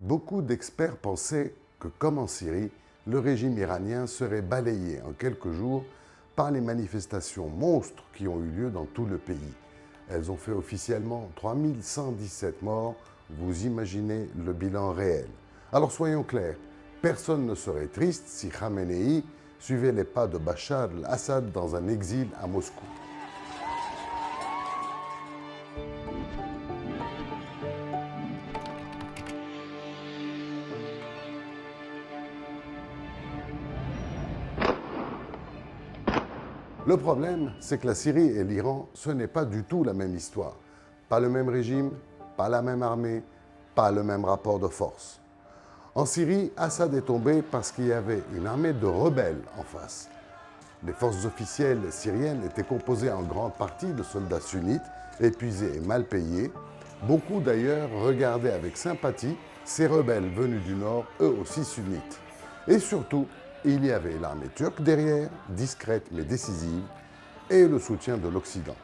Beaucoup d'experts pensaient que, comme en Syrie, le régime iranien serait balayé en quelques jours par les manifestations monstres qui ont eu lieu dans tout le pays. Elles ont fait officiellement 3117 morts. Vous imaginez le bilan réel. Alors soyons clairs, personne ne serait triste si Khamenei suivait les pas de Bachar al-Assad dans un exil à Moscou. Le problème, c'est que la Syrie et l'Iran, ce n'est pas du tout la même histoire. Pas le même régime, pas la même armée, pas le même rapport de force. En Syrie, Assad est tombé parce qu'il y avait une armée de rebelles en face. Les forces officielles syriennes étaient composées en grande partie de soldats sunnites, épuisés et mal payés. Beaucoup d'ailleurs regardaient avec sympathie ces rebelles venus du nord, eux aussi sunnites. Et surtout, il y avait l'armée turque derrière, discrète mais décisive, et le soutien de l'Occident.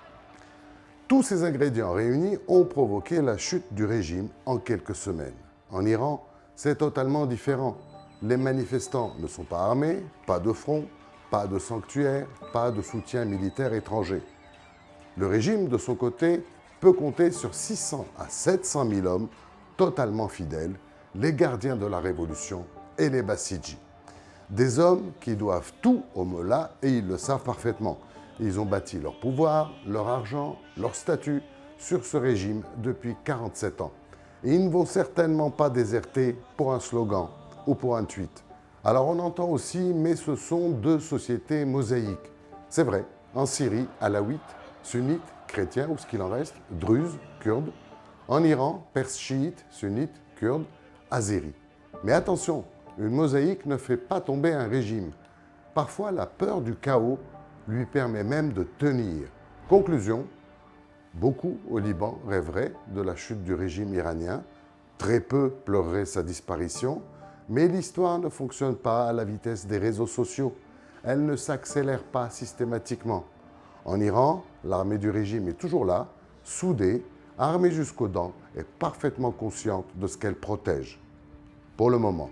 Tous ces ingrédients réunis ont provoqué la chute du régime en quelques semaines. En Iran, c'est totalement différent. Les manifestants ne sont pas armés, pas de front, pas de sanctuaire, pas de soutien militaire étranger. Le régime, de son côté, peut compter sur 600 à 700 000 hommes totalement fidèles, les gardiens de la révolution et les Bassidji. Des hommes qui doivent tout au mollah et ils le savent parfaitement. Ils ont bâti leur pouvoir, leur argent, leur statut sur ce régime depuis 47 ans. Et ils ne vont certainement pas déserter pour un slogan ou pour un tweet. Alors on entend aussi, mais ce sont deux sociétés mosaïques. C'est vrai, en Syrie, alaouites, sunnites, chrétiens ou ce qu'il en reste, druzes, kurdes. En Iran, perses chiites, sunnites, kurdes, azéris. Mais attention, une mosaïque ne fait pas tomber un régime. Parfois, la peur du chaos lui permet même de tenir. Conclusion, beaucoup au Liban rêveraient de la chute du régime iranien, très peu pleureraient sa disparition, mais l'histoire ne fonctionne pas à la vitesse des réseaux sociaux. Elle ne s'accélère pas systématiquement. En Iran, l'armée du régime est toujours là, soudée, armée jusqu'aux dents et parfaitement consciente de ce qu'elle protège. Pour le moment.